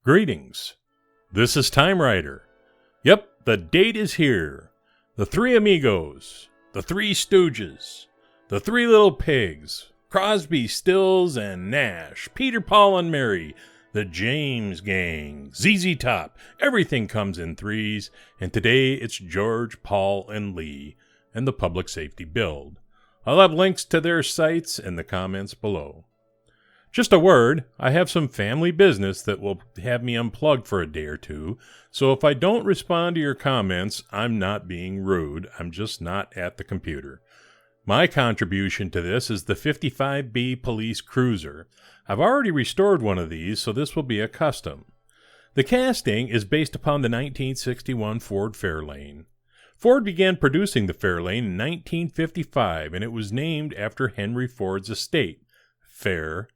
Greetings. This is TimeRider. Yep, the date is here. The Three Amigos, the Three Stooges, the Three Little Pigs, Crosby, Stills, and Nash, Peter, Paul, and Mary, the James Gang, ZZ Top. Everything comes in threes, and today it's George, Paul, and Lee, and the Public Safety Build. I'll have links to their sites in the comments below. Just a word, I have some family business that will have me unplugged for a day or two, so if I don't respond to your comments, I'm not being rude, I'm just not at the computer. My contribution to this is the 55B Police Cruiser. I've already restored one of these, so this will be a custom. The casting is based upon the 1961 Ford Fairlane. Ford began producing the Fairlane in 1955, and it was named after Henry Ford's estate, Fairlane.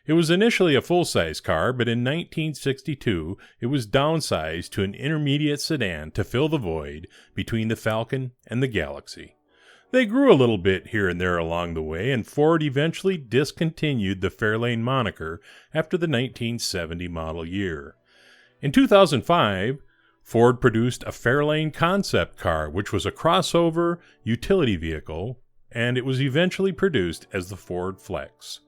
It was initially a full-size car, but in 1962, it was downsized to an intermediate sedan to fill the void between the Falcon and the Galaxy. They grew a little bit here and there along the way, and Ford eventually discontinued the Fairlane moniker after the 1970 model year. In 2005, Ford produced a Fairlane concept car, which was a crossover utility vehicle, and it was eventually produced as the Ford Flex.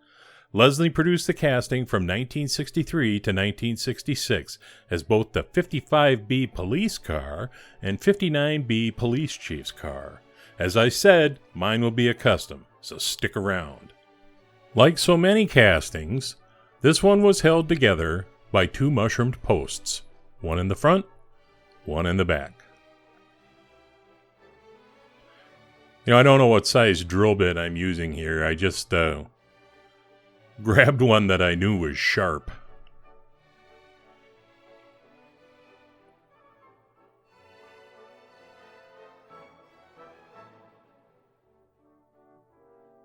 Leslie produced the casting from 1963 to 1966 as both the 55B police car and 59B police chief's car. As I said, mine will be a custom, so stick around. Like so many castings, this one was held together by two mushroomed posts, one in the front, one in the back. I don't know what size drill bit I'm using here. I just grabbed one that I knew was sharp.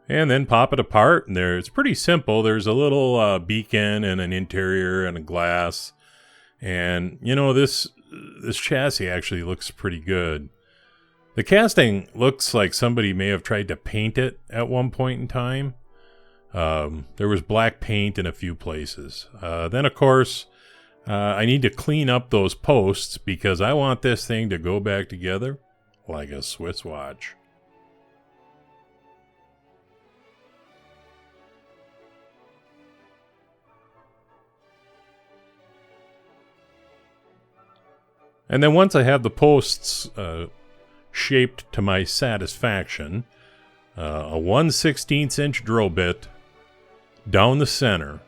And then pop it apart, and it's pretty simple. There's a little beacon and an interior and a glass. And, this chassis actually looks pretty good. The casting looks like somebody may have tried to paint it at one point in time. There was black paint in a few places. Then, of course, I need to clean up those posts because I want this thing to go back together like a Swiss watch. And then once I have the posts shaped to my satisfaction, a 1/16 inch drill bit down the center.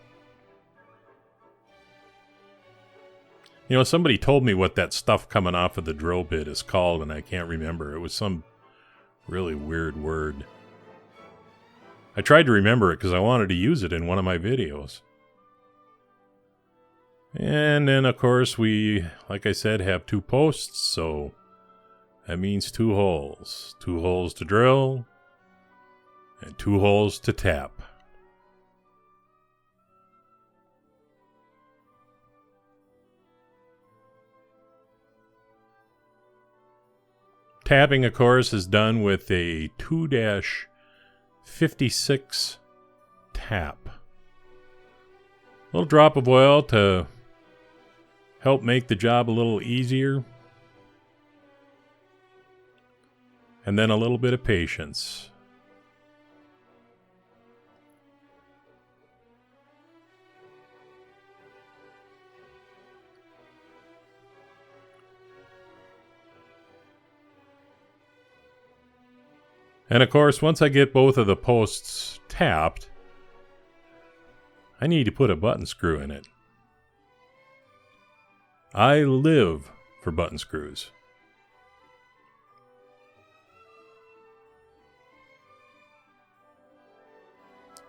Somebody told me what that stuff coming off of the drill bit is called, and I can't remember. It was some really weird word. I tried to remember it because I wanted to use it in one of my videos. And then, of course, we, like I said, have two posts, so that means two holes. Two holes to drill, and two holes to tap. Tapping, of course, is done with a 2-56 tap. A little drop of oil to help make the job a little easier. And then a little bit of patience. And of course, once I get both of the posts tapped, I need to put a button screw in it. I live for button screws.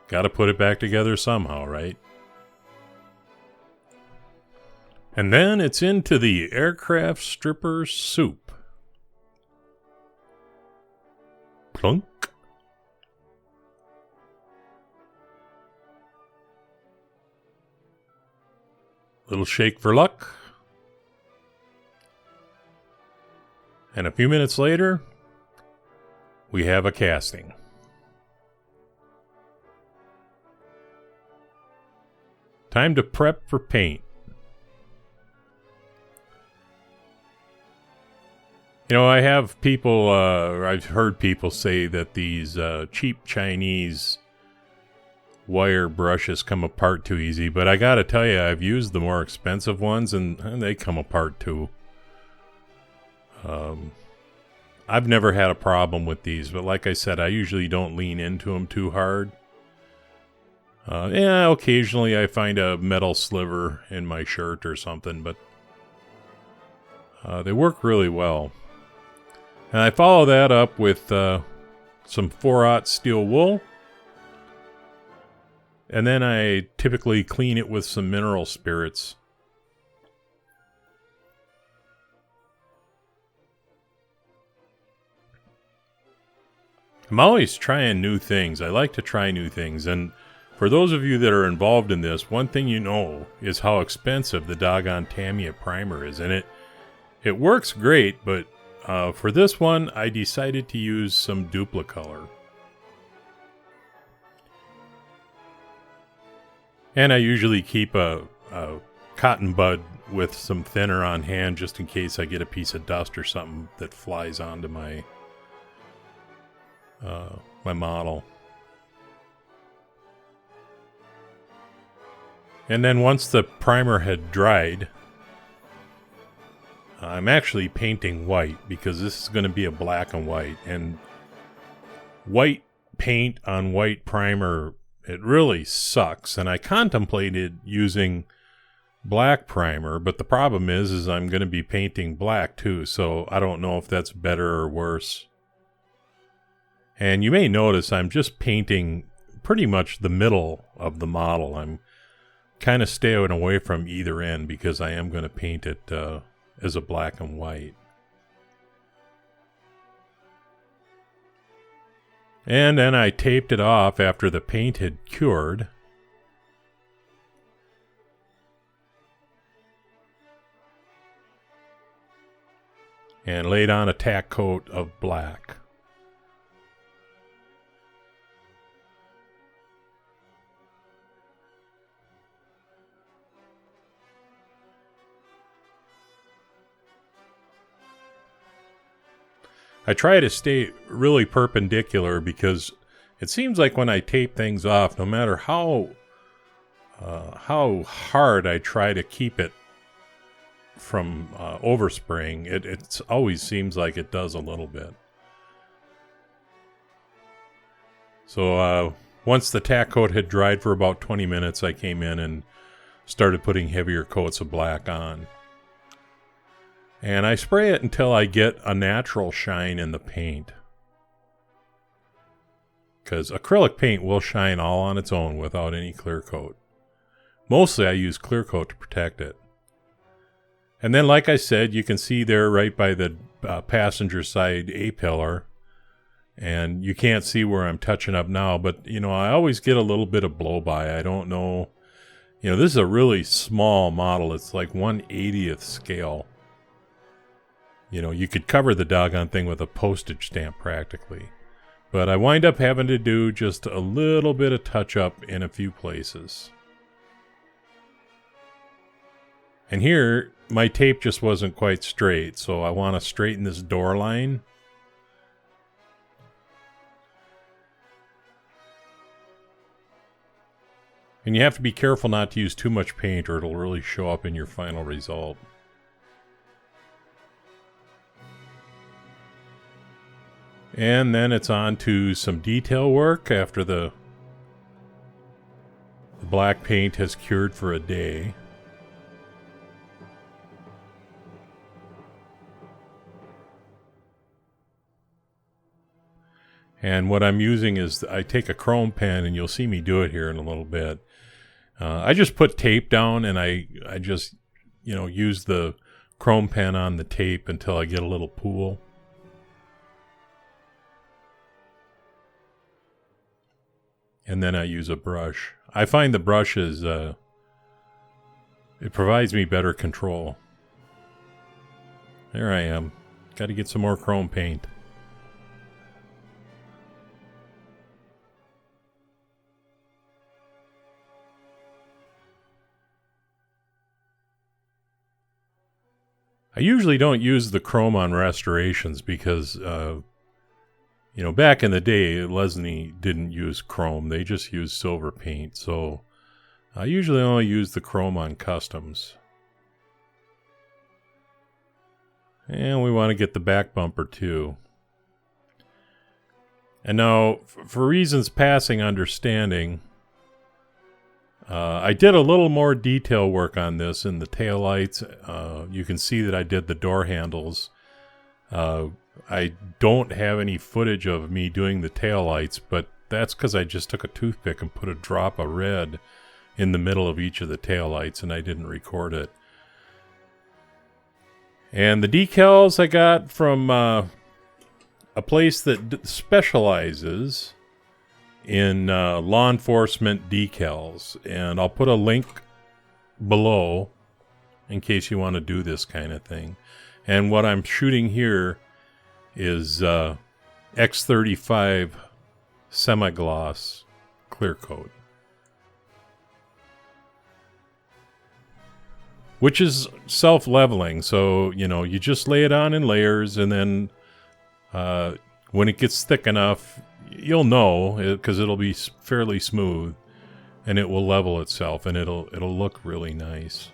Gotta put it back together somehow, right? And then it's into the aircraft stripper soup. Clunk. Little shake for luck. And a few minutes later, we have a casting. Time to prep for paint. You know, I have people, I've heard people say that these cheap Chinese wire brushes come apart too easy, but I gotta tell you, I've used the more expensive ones and they come apart too. I've never had a problem with these, but like I said, I usually don't lean into them too hard. Yeah, occasionally I find a metal sliver in my shirt or something, but they work really well. And I follow that up with some 4/0 steel wool. And then I typically clean it with some mineral spirits. I'm always trying new things. I like to try new things. And for those of you that are involved in this, one thing you know is how expensive the doggone Tamiya primer is. And it works great, but for this one, I decided to use some Duplicolor. And I usually keep a cotton bud with some thinner on hand just in case I get a piece of dust or something that flies onto my my model. And then once the primer had dried, I'm actually painting white because this is going to be a black and white. And white paint on white primer, it really sucks. And I contemplated using black primer, but the problem is I'm going to be painting black too. So I don't know if that's better or worse. And you may notice I'm just painting pretty much the middle of the model. I'm kind of staying away from either end because I am going to paint it as a black and white. And then I taped it off after the paint had cured. And laid on a tack coat of black. I try to stay really perpendicular because it seems like when I tape things off, no matter how hard I try to keep it from overspraying, it always seems like it does a little bit. So once the tack coat had dried for about 20 minutes, I came in and started putting heavier coats of black on. And I spray it until I get a natural shine in the paint. Because acrylic paint will shine all on its own without any clear coat. Mostly I use clear coat to protect it. And then like I said, you can see there right by the passenger side A-pillar. And you can't see where I'm touching up now, but you know, I always get a little bit of blow by. I don't know. You know, this is a really small model. It's like 1/80th scale. You know, you could cover the doggone thing with a postage stamp practically. But I wind up having to do just a little bit of touch-up in a few places. And here, my tape just wasn't quite straight, so I want to straighten this door line. And you have to be careful not to use too much paint or it'll really show up in your final result. And then it's on to some detail work after the black paint has cured for a day. And what I'm using is I take a chrome pen, and you'll see me do it here in a little bit. I just put tape down, and I just, you know, use the chrome pen on the tape until I get a little pool. and then I use a brush. I find the brush is, it provides me better control. There I am. Got to get some more chrome paint. I usually don't use the chrome on restorations because, you know, back in the day, Leslie didn't use chrome. They just used silver paint. So I usually only use the chrome on customs. And we want to get the back bumper too. And now, for reasons passing understanding, I did a little more detail work on this in the taillights. You can see that I did the door handles. I don't have any footage of me doing the taillights, but that's because I just took a toothpick and put a drop of red in the middle of each of the taillights, and I didn't record it. And the decals I got from a place that specializes in law enforcement decals, and I'll put a link below in case you want to do this kind of thing. And what I'm shooting here is X35 semi-gloss clear coat, which is self-leveling. So, you know, you just lay it on in layers, and then when it gets thick enough, you'll know, because it'll be fairly smooth, and it will level itself, and it'll look really nice.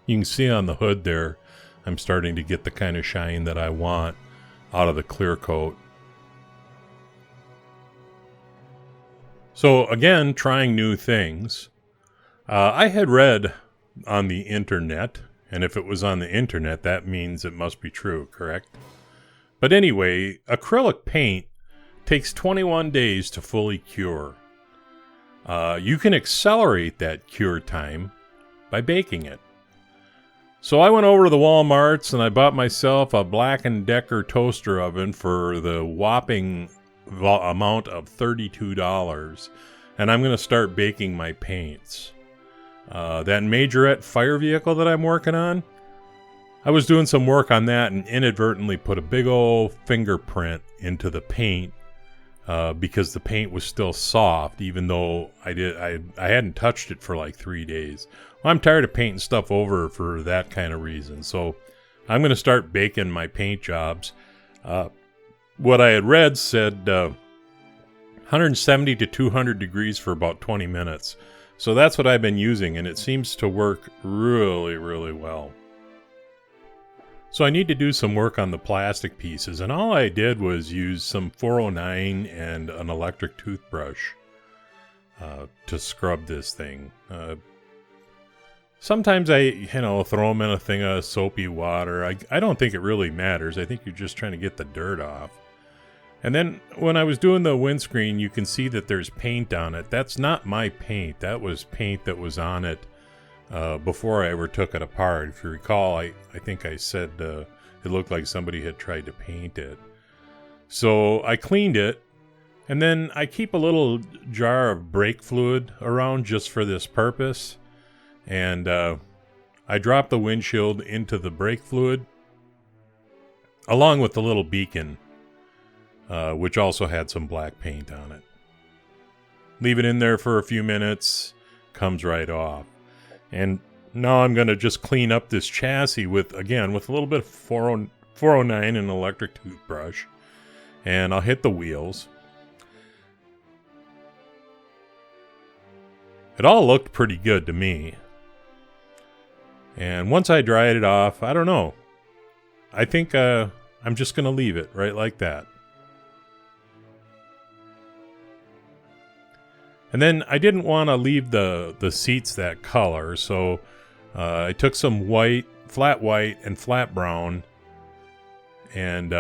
You can see on the hood there, I'm starting to get the kind of shine that I want out of the clear coat. So again, trying new things. I had read on the internet, and if it was on the internet, that means it must be true, correct? But anyway, acrylic paint takes 21 days to fully cure. You can accelerate that cure time by baking it. So I went over to the Walmarts and I bought myself a Black & Decker toaster oven for the whopping amount of $32. And I'm going to start baking my paints. That Majorette fire vehicle that I'm working on, I was doing some work on that and inadvertently put a big old fingerprint into the paint because the paint was still soft, even though I hadn't touched it for like 3 days. Well, I'm tired of painting stuff over for that kind of reason, so I'm going to start baking my paint jobs. What I had read said 170 to 200 degrees for about 20 minutes. So that's what I've been using, and it seems to work really, really well. So I need to do some work on the plastic pieces, and all I did was use some 409 and an electric toothbrush to scrub this thing. Sometimes I, throw them in a thing of soapy water. I don't think it really matters. I think you're just trying to get the dirt off. And then when I was doing the windscreen, you can see that there's paint on it. That's not my paint. That was paint that was on it before I ever took it apart. If you recall, I think I said it looked like somebody had tried to paint it. So I cleaned it, and then I keep a little jar of brake fluid around just for this purpose. And I dropped the windshield into the brake fluid, along with the little beacon, which also had some black paint on it. Leave it in there for a few minutes, comes right off. And now I'm going to just clean up this chassis with a little bit of 409 and an electric toothbrush. And I'll hit the wheels. It all looked pretty good to me. And once I dried it off, I don't know. I think I'm just going to leave it right like that. And then I didn't want to leave the seats that color, so I took some white, flat white, and flat brown, and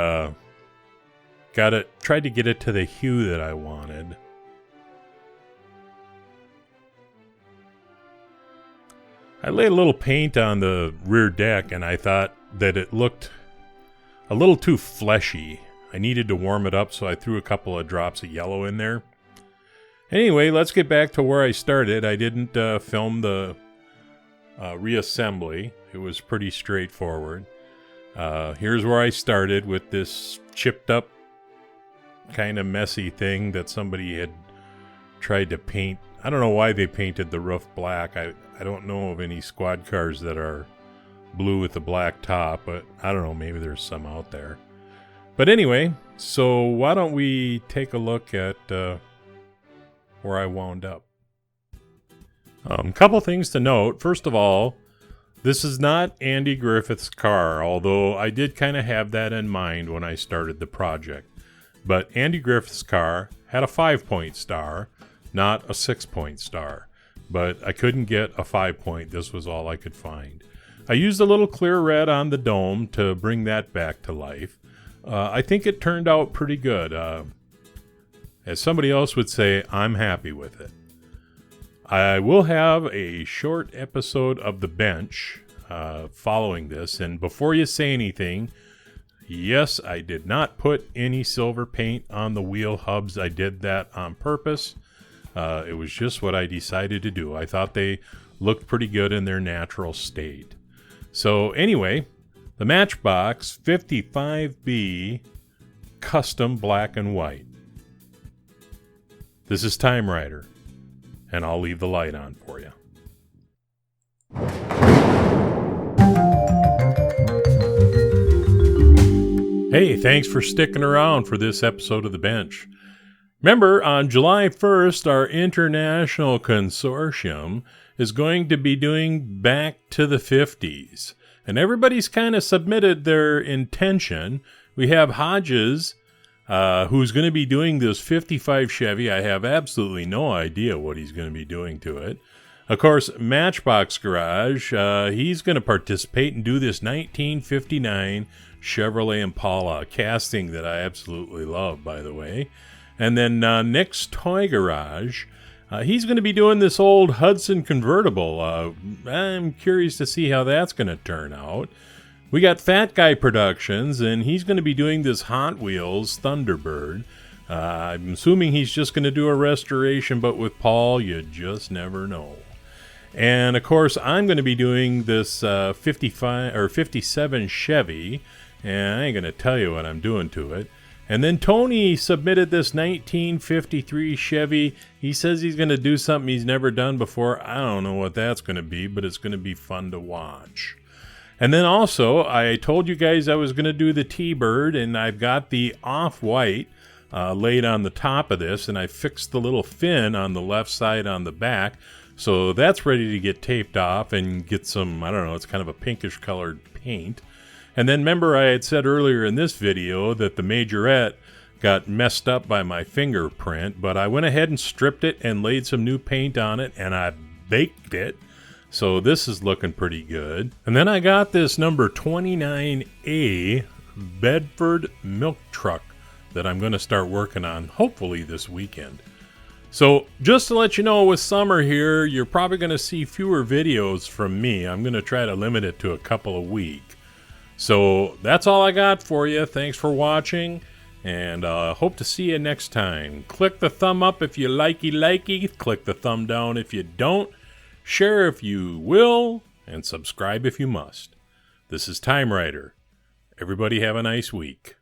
tried to get it to the hue that I wanted. I laid a little paint on the rear deck and I thought that it looked a little too fleshy. I needed to warm it up, so I threw a couple of drops of yellow in there. Anyway, let's get back to where I started. I didn't film the reassembly. It was pretty straightforward. Here's where I started with this chipped up kind of messy thing that somebody had tried to paint. I don't know why they painted the roof black. I don't know of any squad cars that are blue with a black top, but I don't know, maybe there's some out there. But anyway, so why don't we take a look at where I wound up. Couple things to note. First of all, this is not Andy Griffith's car, although I did kind of have that in mind when I started the project. But Andy Griffith's car had a 5-point star, not a 6-point star. But I couldn't get a 5-point. This was all I could find. I used a little clear red on the dome to bring that back to life. I think it turned out pretty good. As somebody else would say, I'm happy with it. I will have a short episode of The Bench following this. And before you say anything, yes, I did not put any silver paint on the wheel hubs. I did that on purpose. It was just what I decided to do. I thought they looked pretty good in their natural state. So anyway, the Matchbox 55B Custom Black and White. This is TimeRider, and I'll leave the light on for you. Hey, thanks for sticking around for this episode of The Bench. Remember, on July 1st, our international consortium is going to be doing Back to the 50s. And everybody's kind of submitted their intention. We have Hodges, who's going to be doing this 55 Chevy. I have absolutely no idea what he's going to be doing to it. Of course, Matchbox Garage, he's going to participate and do this 1959 Chevrolet Impala, casting that I absolutely love, by the way. And then Nick's Toy Garage, he's going to be doing this old Hudson convertible. I'm curious to see how that's going to turn out. We got Fat Guy Productions, and he's going to be doing this Hot Wheels Thunderbird. I'm assuming he's just going to do a restoration, but with Paul, you just never know. And of course, I'm going to be doing this 55 or 57 Chevy, and I ain't going to tell you what I'm doing to it. And then Tony submitted this 1953 Chevy. He says he's going to do something he's never done before. I don't know what that's going to be, but it's going to be fun to watch. And then also, I told you guys I was going to do the T-Bird, and I've got the off-white laid on the top of this, and I fixed the little fin on the left side on the back. So that's ready to get taped off and get some, I don't know, it's kind of a pinkish colored paint. And then remember I had said earlier in this video that the majorette got messed up by my fingerprint, but I went ahead and stripped it and laid some new paint on it, and I baked it. So this is looking pretty good. And then I got this number 29A Bedford milk truck that I'm going to start working on hopefully this weekend. So just to let you know, with summer here, you're probably going to see fewer videos from me. I'm going to try to limit it to a couple a week. So that's all I got for you. Thanks for watching, and hope to see you next time. Click the thumb up if you likey. Click the thumb down if you don't. Share if you will, and subscribe if you must. This is TimeRider. Everybody have a nice week.